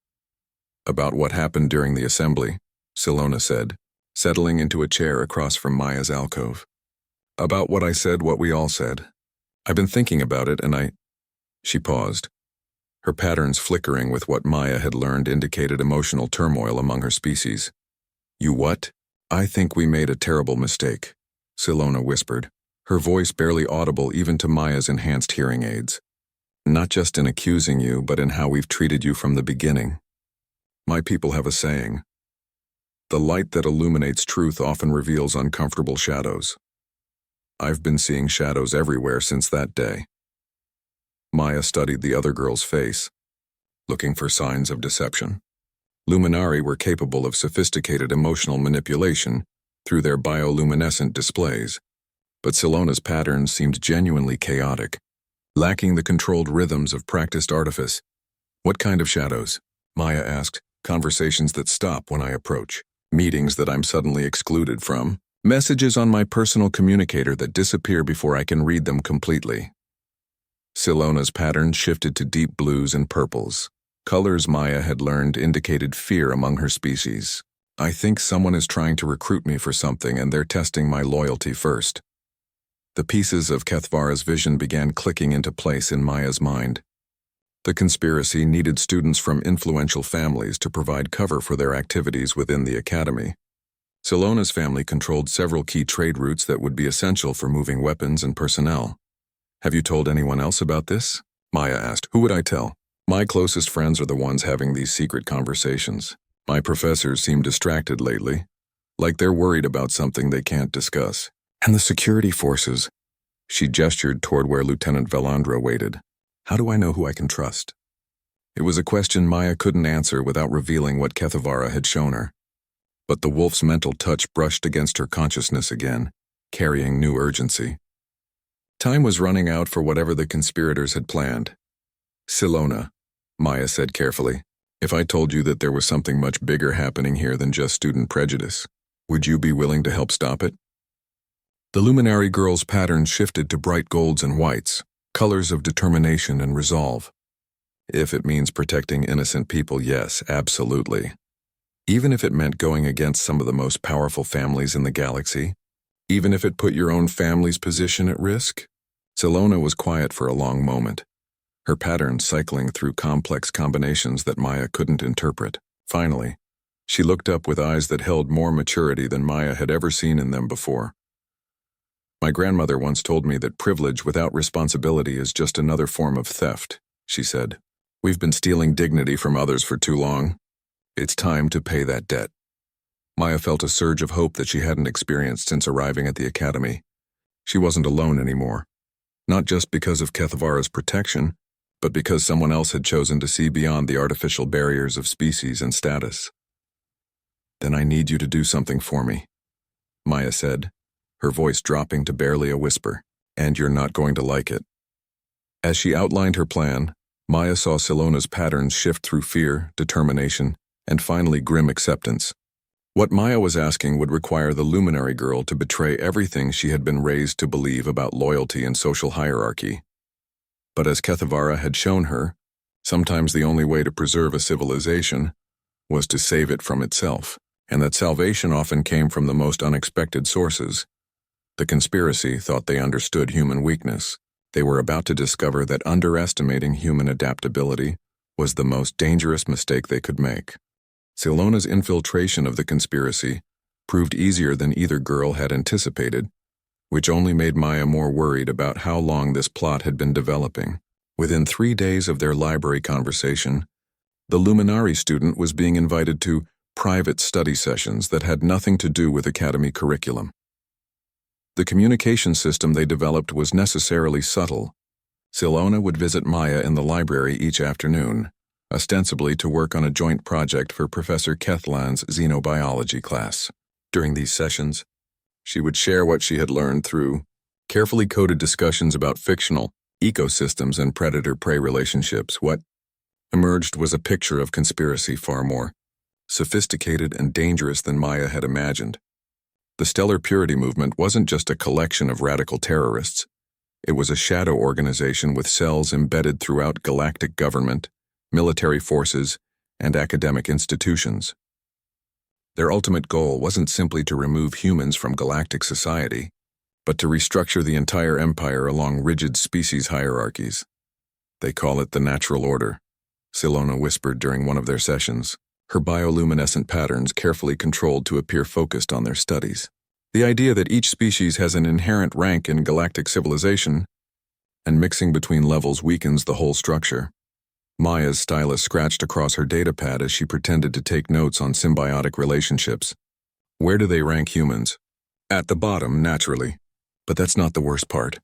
"About what happened during the assembly," Silona said, settling into a chair across from Maya's alcove. "About what I said, what we all said. I've been thinking about it and She paused. Her patterns flickering with what Maya had learned indicated emotional turmoil among her species. "You what?" "I think we made a terrible mistake," Silona whispered, her voice barely audible even to Maya's enhanced hearing aids. "Not just in accusing you, but in how we've treated you from the beginning. My people have a saying. The light that illuminates truth often reveals uncomfortable shadows. I've been seeing shadows everywhere since that day." Maya studied the other girl's face, looking for signs of deception. Luminari were capable of sophisticated emotional manipulation through their bioluminescent displays, but Silona's patterns seemed genuinely chaotic, lacking the controlled rhythms of practiced artifice. "What kind of shadows?" Maya asked. "Conversations that stop when I approach, meetings that I'm suddenly excluded from, messages on my personal communicator that disappear before I can read them completely." Silona's patterns shifted to deep blues and purples. Colors Maya had learned indicated fear among her species. "I think someone is trying to recruit me for something and they're testing my loyalty first." The pieces of Kethvara's vision began clicking into place in Maya's mind. The conspiracy needed students from influential families to provide cover for their activities within the academy. Silona's family controlled several key trade routes that would be essential for moving weapons and personnel. "Have you told anyone else about this?" Maya asked. "Who would I tell? My closest friends are the ones having these secret conversations. My professors seem distracted lately, like they're worried about something they can't discuss. And the security forces." She gestured toward where Lieutenant Valandra waited. "How do I know who I can trust?" It was a question Maya couldn't answer without revealing what Kethvara had shown her. But the wolf's mental touch brushed against her consciousness again, carrying new urgency. Time was running out for whatever the conspirators had planned. "Silona," Maya said carefully, "if I told you that there was something much bigger happening here than just student prejudice, would you be willing to help stop it?" The luminary girl's patterns shifted to bright golds and whites, colors of determination and resolve. "If it means protecting innocent people, yes, absolutely. Even if it meant going against some of the most powerful families in the galaxy, even if it put your own family's position at risk." Silona was quiet for a long moment, her patterns cycling through complex combinations that Maya couldn't interpret. Finally, she looked up with eyes that held more maturity than Maya had ever seen in them before. My grandmother once told me that privilege without responsibility is just another form of theft, she said. We've been stealing dignity from others for too long. It's time to pay that debt. Maya felt a surge of hope that she hadn't experienced since arriving at the academy. She wasn't alone anymore. Not just because of Kethvara's protection, but because someone else had chosen to see beyond the artificial barriers of species and status. Then I need you to do something for me, Maya said, her voice dropping to barely a whisper, and you're not going to like it. As she outlined her plan, Maya saw Silona's patterns shift through fear, determination, and finally grim acceptance. What Maya was asking would require the luminary girl to betray everything she had been raised to believe about loyalty and social hierarchy. But as Kethvara had shown her, sometimes the only way to preserve a civilization was to save it from itself, and that salvation often came from the most unexpected sources. The conspiracy thought they understood human weakness. They were about to discover that underestimating human adaptability was the most dangerous mistake they could make. Silona's infiltration of the conspiracy proved easier than either girl had anticipated, which only made Maya more worried about how long this plot had been developing. Within 3 days of their library conversation, the Luminari student was being invited to private study sessions that had nothing to do with academy curriculum. The communication system they developed was necessarily subtle. Silona would visit Maya in the library each afternoon, ostensibly to work on a joint project for Professor Kethlan's xenobiology class. During these sessions, she would share what she had learned through carefully coded discussions about fictional ecosystems and predator-prey relationships. What emerged was a picture of conspiracy far more sophisticated and dangerous than Maya had imagined. The Stellar Purity Movement wasn't just a collection of radical terrorists. It was a shadow organization with cells embedded throughout galactic government, military forces, and academic institutions. Their ultimate goal wasn't simply to remove humans from galactic society, but to restructure the entire empire along rigid species hierarchies. They call it the natural order, Silona whispered during one of their sessions, her bioluminescent patterns carefully controlled to appear focused on their studies. The idea that each species has an inherent rank in galactic civilization, and mixing between levels weakens the whole structure. Maya's stylus scratched across her datapad as she pretended to take notes on symbiotic relationships. Where do they rank humans? At the bottom, naturally. But that's not the worst part.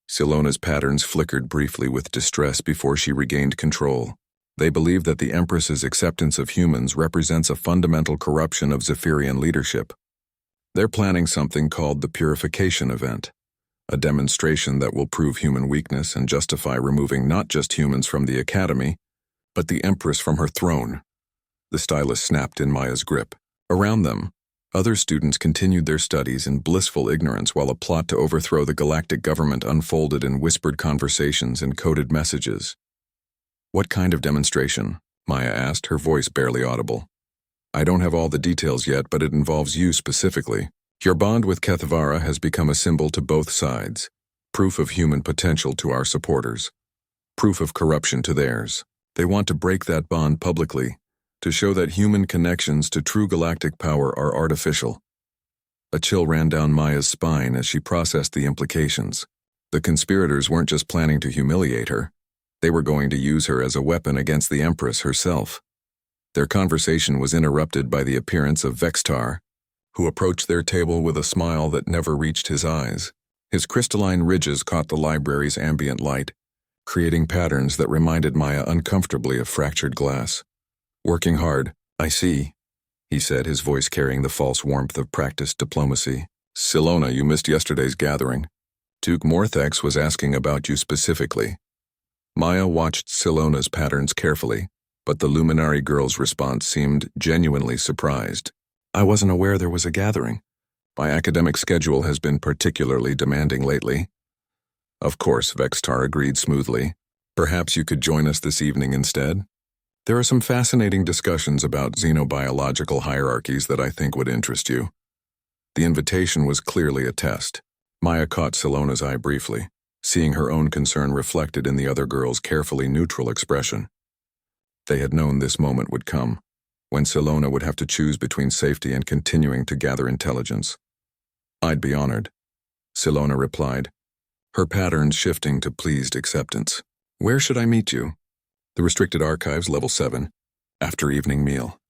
Silona's patterns flickered briefly with distress before she regained control. They believe that the Empress's acceptance of humans represents a fundamental corruption of Zephyrian leadership. They're planning something called the Purification Event, a demonstration that will prove human weakness and justify removing not just humans from the Academy, but the Empress from her throne. The stylus snapped in Maya's grip. Around them, other students continued their studies in blissful ignorance while a plot to overthrow the galactic government unfolded in whispered conversations and coded messages. What kind of demonstration? Maya asked, her voice barely audible. I don't have all the details yet, but it involves you specifically. Your bond with Kethvara has become a symbol to both sides, proof of human potential to our supporters, proof of corruption to theirs. They want to break that bond publicly, to show that human connections to true galactic power are artificial. A chill ran down Maya's spine as she processed the implications. The conspirators weren't just planning to humiliate her. They were going to use her as a weapon against the Empress herself. Their conversation was interrupted by the appearance of Vextar, who approached their table with a smile that never reached his eyes. His crystalline ridges caught the library's ambient light, creating patterns that reminded Maya uncomfortably of fractured glass. Working hard, I see, he said, his voice carrying the false warmth of practiced diplomacy. Silona, you missed yesterday's gathering. Duke Morthex was asking about you specifically. Maya watched Silona's patterns carefully, but the Luminary girl's response seemed genuinely surprised. I wasn't aware there was a gathering. My academic schedule has been particularly demanding lately. Of course, Vextar agreed smoothly. Perhaps you could join us this evening instead? There are some fascinating discussions about xenobiological hierarchies that I think would interest you. The invitation was clearly a test. Maya caught Silona's eye briefly, seeing her own concern reflected in the other girl's carefully neutral expression. They had known this moment would come, when Silona would have to choose between safety and continuing to gather intelligence. I'd be honored. Silona replied, her patterns shifting to pleased acceptance. Where should I meet you? The restricted archives, level 7. After evening meal.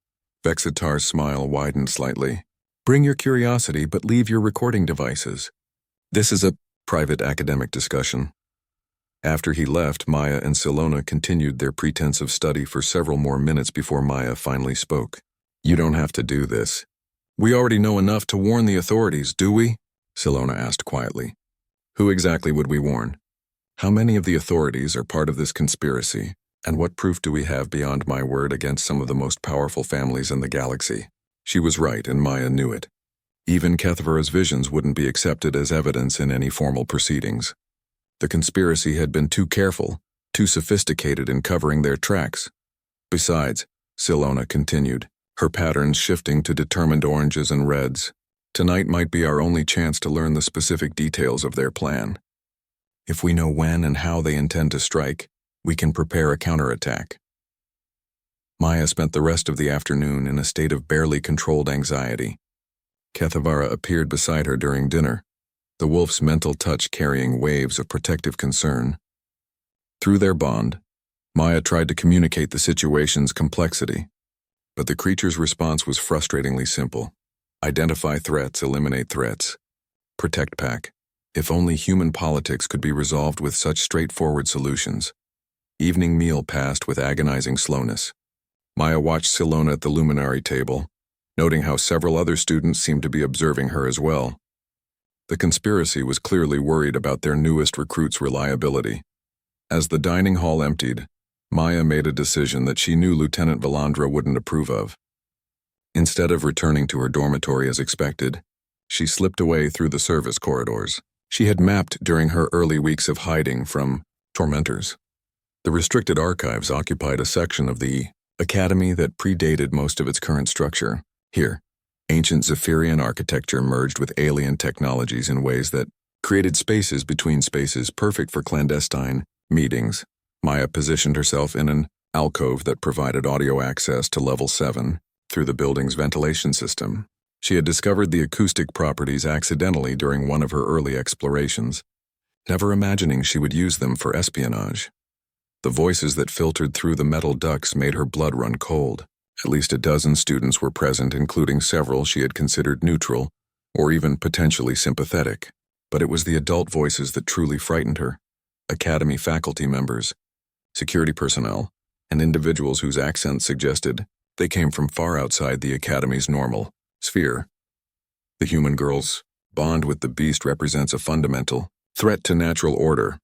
Vexitar's smile widened slightly. Bring your curiosity, but leave your recording devices. This is a private academic discussion. After he left, Maya and Silona continued their pretense of study for several more minutes before Maya finally spoke. You don't have to do this. We already know enough to warn the authorities, do we? Silona asked quietly. Who exactly would we warn? How many of the authorities are part of this conspiracy? And what proof do we have beyond my word against some of the most powerful families in the galaxy? She was right, and Maya knew it. Even Kethvara's visions wouldn't be accepted as evidence in any formal proceedings. The conspiracy had been too careful, too sophisticated in covering their tracks. Besides, Silona continued, her patterns shifting to determined oranges and reds. Tonight might be our only chance to learn the specific details of their plan. If we know when and how they intend to strike, we can prepare a counterattack. Maya spent the rest of the afternoon in a state of barely controlled anxiety. Kethvara appeared beside her during dinner, the wolf's mental touch carrying waves of protective concern. Through their bond, Maya tried to communicate the situation's complexity, but the creature's response was frustratingly simple. Identify threats, eliminate threats. Protect pack. If only human politics could be resolved with such straightforward solutions. Evening meal passed with agonizing slowness. Maya watched Silona at the luminary table, noting how several other students seemed to be observing her as well. The conspiracy was clearly worried about their newest recruit's reliability. As the dining hall emptied, Maya made a decision that she knew Lieutenant Valandra wouldn't approve of. Instead of returning to her dormitory as expected, she slipped away through the service corridors. She had mapped during her early weeks of hiding from tormentors. The restricted archives occupied a section of the academy that predated most of its current structure. Here, ancient Zephyrian architecture merged with alien technologies in ways that created spaces between spaces perfect for clandestine meetings. Maya positioned herself in an alcove that provided audio access to level 7 through the building's ventilation system. She had discovered the acoustic properties accidentally during one of her early explorations, never imagining she would use them for espionage. The voices that filtered through the metal ducts made her blood run cold. At least a dozen students were present, including several she had considered neutral or even potentially sympathetic. But it was the adult voices that truly frightened her. Academy faculty members, security personnel, and individuals whose accents suggested they came from far outside the Academy's normal sphere. The human girl's bond with the beast represents a fundamental threat to natural order,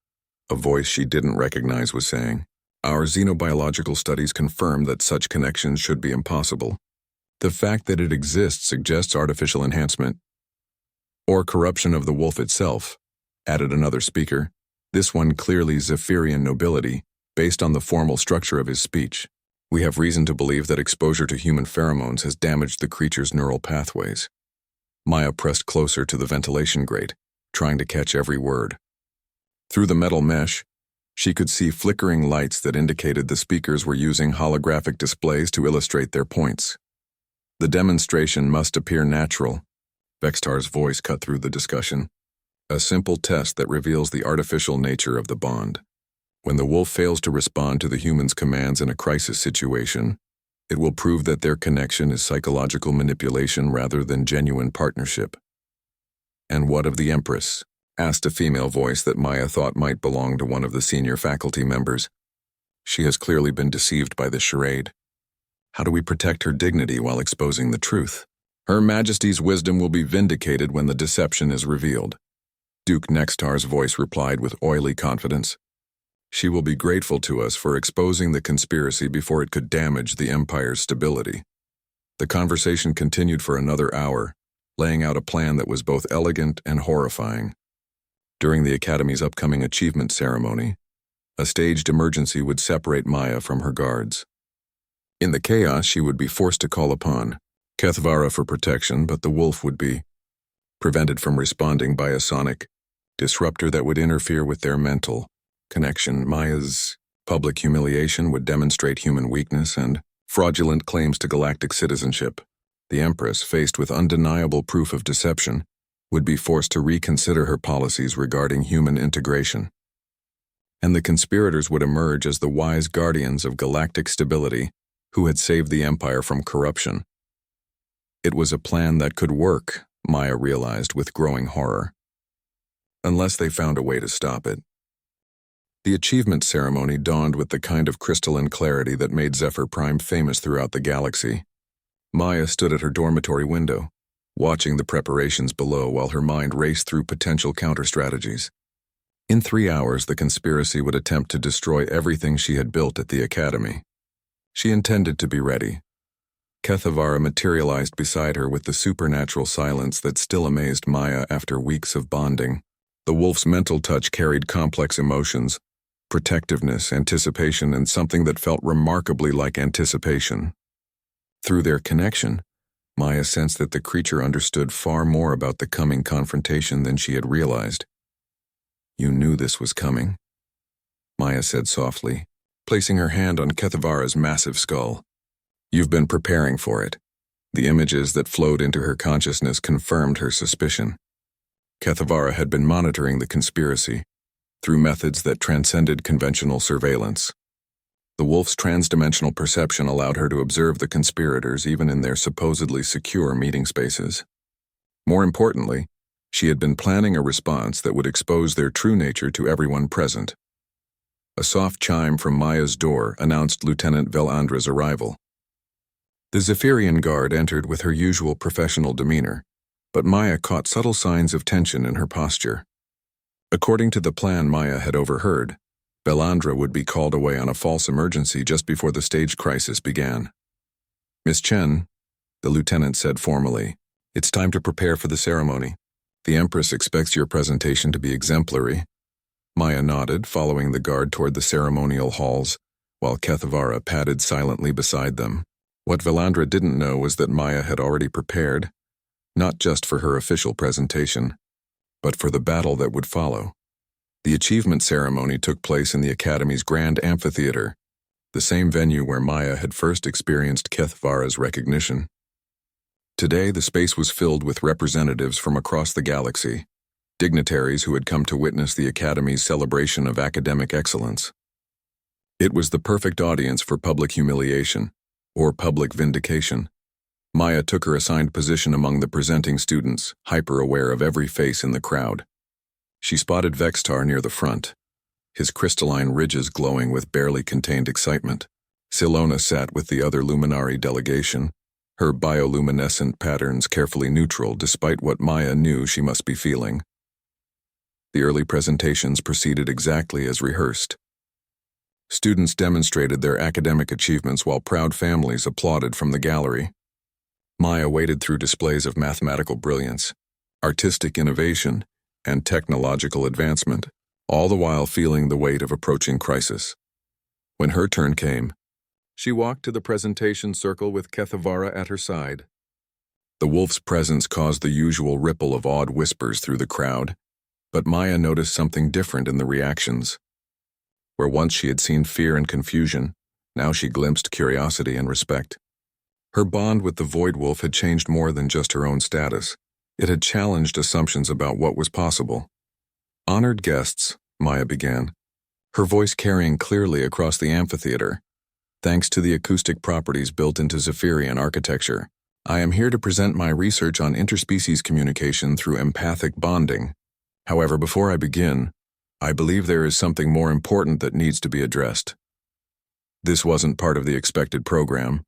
a voice she didn't recognize was saying. Our xenobiological studies confirm that such connections should be impossible. The fact that it exists suggests artificial enhancement or corruption of the wolf itself, added another speaker, this one clearly Zephyrian nobility, based on the formal structure of his speech. We have reason to believe that exposure to human pheromones has damaged the creature's neural pathways. Maya pressed closer to the ventilation grate, trying to catch every word. Through the metal mesh, she could see flickering lights that indicated the speakers were using holographic displays to illustrate their points. The demonstration must appear natural. Vextar's voice cut through the discussion. A simple test that reveals the artificial nature of the bond. When the wolf fails to respond to the human's commands in a crisis situation, it will prove that their connection is psychological manipulation rather than genuine partnership. And what of the Empress? Asked a female voice that Maya thought might belong to one of the senior faculty members. She has clearly been deceived by this charade. How do we protect her dignity while exposing the truth? Her Majesty's wisdom will be vindicated when the deception is revealed. Duke Nextar's voice replied with oily confidence. She will be grateful to us for exposing the conspiracy before it could damage the Empire's stability. The conversation continued for another hour, laying out a plan that was both elegant and horrifying. During the Academy's upcoming achievement ceremony, a staged emergency would separate Maya from her guards. In the chaos, she would be forced to call upon Kethvara for protection, but the wolf would be prevented from responding by a sonic disruptor that would interfere with their mental connection. Maya's public humiliation would demonstrate human weakness and fraudulent claims to galactic citizenship. The Empress, faced with undeniable proof of deception, would be forced to reconsider her policies regarding human integration. And the conspirators would emerge as the wise guardians of galactic stability who had saved the Empire from corruption. It was a plan that could work, Maya realized with growing horror. Unless they found a way to stop it. The achievement ceremony dawned with the kind of crystalline clarity that made Zephyr Prime famous throughout the galaxy. Maya stood at her dormitory window, watching the preparations below while her mind raced through potential counter-strategies. In 3 hours, the conspiracy would attempt to destroy everything she had built at the academy. She intended to be ready. Kethavara materialized beside her with the supernatural silence that still amazed Maya after weeks of bonding. The wolf's mental touch carried complex emotions, protectiveness, anticipation, and something that felt remarkably like anticipation. Through their connection, Maya sensed that the creature understood far more about the coming confrontation than she had realized. "You knew this was coming," Maya said softly, placing her hand on Kethavara's massive skull. "You've been preparing for it." The images that flowed into her consciousness confirmed her suspicion. Kethavara had been monitoring the conspiracy through methods that transcended conventional surveillance. The wolf's transdimensional perception allowed her to observe the conspirators even in their supposedly secure meeting spaces. More importantly, she had been planning a response that would expose their true nature to everyone present. A soft chime from Maya's door announced Lieutenant Velandra's arrival. The Zephyrian guard entered with her usual professional demeanor, but Maya caught subtle signs of tension in her posture. According to the plan Maya had overheard, Velandra would be called away on a false emergency just before the staged crisis began. "Miss Chen," the lieutenant said formally, "it's time to prepare for the ceremony. The Empress expects your presentation to be exemplary." Maya nodded, following the guard toward the ceremonial halls, while Kethavara padded silently beside them. What Velandra didn't know was that Maya had already prepared, not just for her official presentation, but for the battle that would follow. The achievement ceremony took place in the Academy's Grand Amphitheater, the same venue where Maya had first experienced Kethavara's recognition. Today, the space was filled with representatives from across the galaxy, dignitaries who had come to witness the Academy's celebration of academic excellence. It was the perfect audience for public humiliation, or public vindication. Maya took her assigned position among the presenting students, hyper-aware of every face in the crowd. She spotted Vextar near the front, his crystalline ridges glowing with barely contained excitement. Silona sat with the other Luminari delegation, her bioluminescent patterns carefully neutral despite what Maya knew she must be feeling. The early presentations proceeded exactly as rehearsed. Students demonstrated their academic achievements while proud families applauded from the gallery. Maya waded through displays of mathematical brilliance, artistic innovation, and technological advancement, all the while feeling the weight of approaching crisis. When her turn came, she walked to the presentation circle with Kethavara at her side. The wolf's presence caused the usual ripple of awed whispers through the crowd, but Maya noticed something different in the reactions. Where once she had seen fear and confusion, now she glimpsed curiosity and respect. Her bond with the Void Wolf had changed more than just her own status. It had challenged assumptions about what was possible. "Honored guests," Maya began, her voice carrying clearly across the amphitheater. "Thanks to the acoustic properties built into Zephyrian architecture, I am here to present my research on interspecies communication through empathic bonding. However, before I begin, I believe there is something more important that needs to be addressed." This wasn't part of the expected program,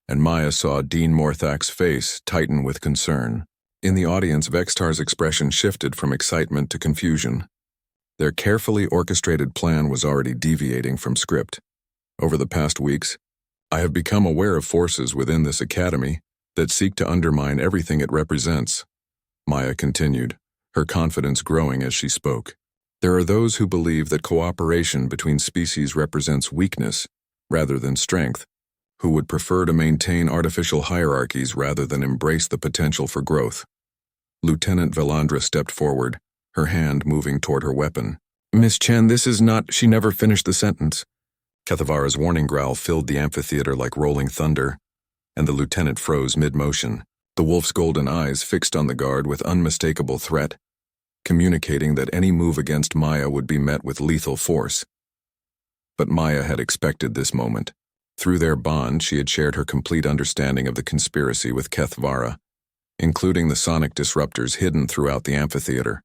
and Maya saw Dean Morthak's face tighten with concern. In the audience, Vextar's expression shifted from excitement to confusion. Their carefully orchestrated plan was already deviating from script. "Over the past weeks, I have become aware of forces within this academy that seek to undermine everything it represents," Maya continued, her confidence growing as she spoke. "There are those who believe that cooperation between species represents weakness rather than strength, who would prefer to maintain artificial hierarchies rather than embrace the potential for growth." Lieutenant Velandra stepped forward, her hand moving toward her weapon. "Miss Chen, this is not—" She never finished the sentence. Kethavara's warning growl filled the amphitheater like rolling thunder, and the lieutenant froze mid-motion, the wolf's golden eyes fixed on the guard with unmistakable threat, communicating that any move against Maya would be met with lethal force. But Maya had expected this moment. Through their bond, she had shared her complete understanding of the conspiracy with Kethvara, including the sonic disruptors hidden throughout the amphitheater.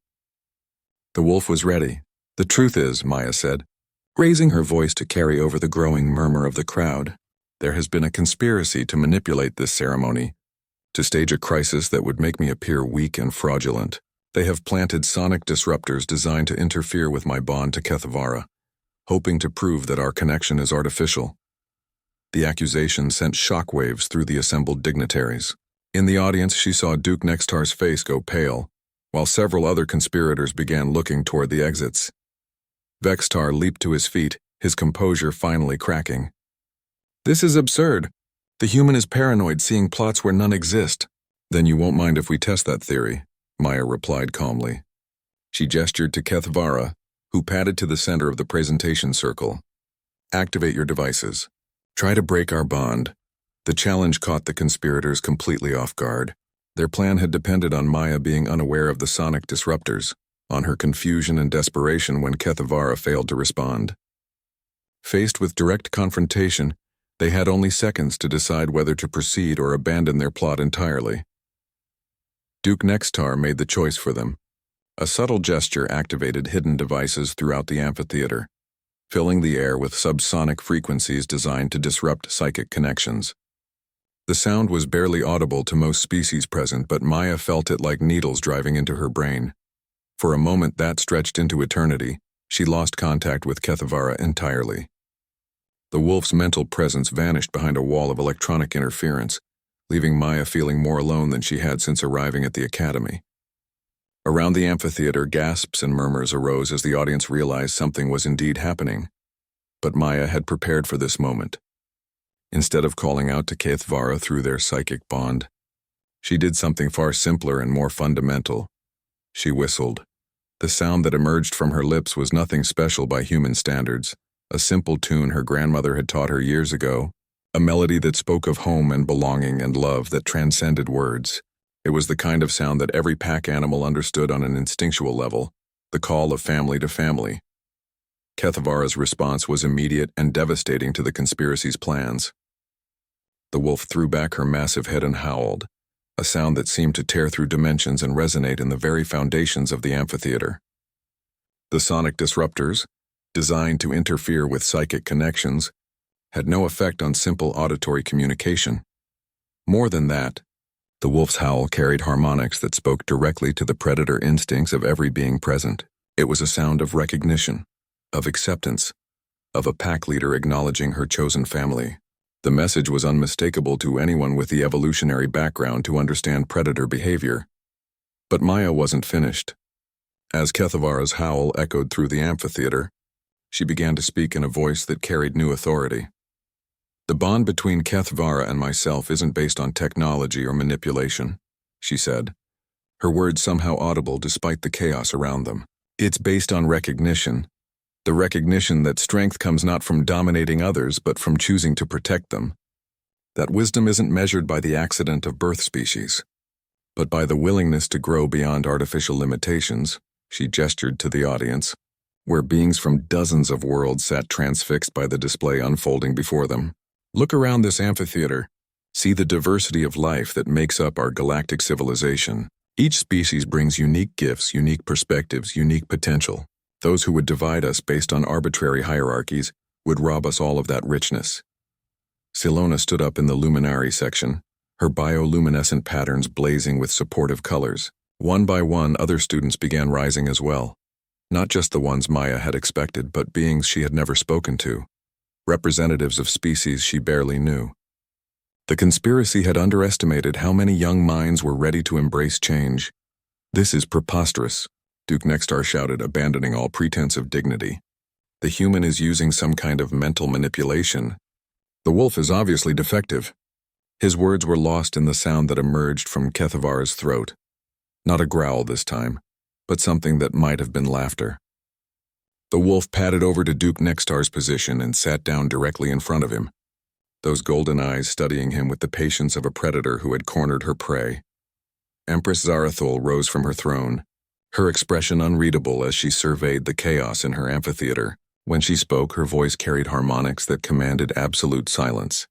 The wolf was ready. "The truth is," Maya said, raising her voice to carry over the growing murmur of the crowd, "there has been a conspiracy to manipulate this ceremony, to stage a crisis that would make me appear weak and fraudulent. They have planted sonic disruptors designed to interfere with my bond to Kethvara, hoping to prove that our connection is artificial." The accusation sent shockwaves through the assembled dignitaries. In the audience, she saw Duke Nextar's face go pale, while several other conspirators began looking toward the exits. Vextar leaped to his feet, his composure finally cracking. "This is absurd. The human is paranoid, seeing plots where none exist." "Then you won't mind if we test that theory," Maya replied calmly. She gestured to Kethvara, who padded to the center of the presentation circle. "Activate your devices. Try to break our bond." The challenge caught the conspirators completely off guard. Their plan had depended on Maya being unaware of the sonic disruptors, on her confusion and desperation when Kethvara failed to respond. Faced with direct confrontation, they had only seconds to decide whether to proceed or abandon their plot entirely. Duke Nextar made the choice for them. A subtle gesture activated hidden devices throughout the amphitheater, filling the air with subsonic frequencies designed to disrupt psychic connections. The sound was barely audible to most species present, but Maya felt it like needles driving into her brain. For a moment that stretched into eternity, she lost contact with Kethvara entirely. The wolf's mental presence vanished behind a wall of electronic interference, leaving Maya feeling more alone than she had since arriving at the academy. Around the amphitheater, gasps and murmurs arose as the audience realized something was indeed happening. But Maya had prepared for this moment. Instead of calling out to Kethvara through their psychic bond, she did something far simpler and more fundamental. She whistled. The sound that emerged from her lips was nothing special by human standards, a simple tune her grandmother had taught her years ago, a melody that spoke of home and belonging and love that transcended words. It was the kind of sound that every pack animal understood on an instinctual level, the call of family to family. Kethvara's response was immediate and devastating to the conspiracy's plans. The wolf threw back her massive head and howled, a sound that seemed to tear through dimensions and resonate in the very foundations of the amphitheater. The sonic disruptors, designed to interfere with psychic connections, had no effect on simple auditory communication. More than that, the wolf's howl carried harmonics that spoke directly to the predator instincts of every being present. It was a sound of recognition, of acceptance, of a pack leader acknowledging her chosen family. The message was unmistakable to anyone with the evolutionary background to understand predator behavior. But Maya wasn't finished. As Kethvara's howl echoed through the amphitheater, she began to speak in a voice that carried new authority. "The bond between Kethvara and myself isn't based on technology or manipulation," she said, her words somehow audible despite the chaos around them. "It's based on recognition. The recognition that strength comes not from dominating others, but from choosing to protect them. That wisdom isn't measured by the accident of birth species, but by the willingness to grow beyond artificial limitations." She gestured to the audience, where beings from dozens of worlds sat transfixed by the display unfolding before them. "Look around this amphitheater. See the diversity of life that makes up our galactic civilization. Each species brings unique gifts, unique perspectives, unique potential. Those who would divide us based on arbitrary hierarchies would rob us all of that richness." Silona stood up in the luminary section, her bioluminescent patterns blazing with supportive colors. One by one, other students began rising as well. Not just the ones Maya had expected, but beings she had never spoken to, representatives of species she barely knew. The conspiracy had underestimated how many young minds were ready to embrace change. "This is preposterous," Duke Nextar shouted, abandoning all pretense of dignity. "The human is using some kind of mental manipulation. The wolf is obviously defective." His words were lost in the sound that emerged from Kethvara's throat. Not a growl this time, but something that might have been laughter. The wolf padded over to Duke Nextar's position and sat down directly in front of him. those golden eyes studying him with the patience of a predator who had cornered her prey. Empress Zarathul rose from her throne, her expression unreadable as she surveyed the chaos in her amphitheater. When she spoke, her voice carried harmonics that commanded absolute silence.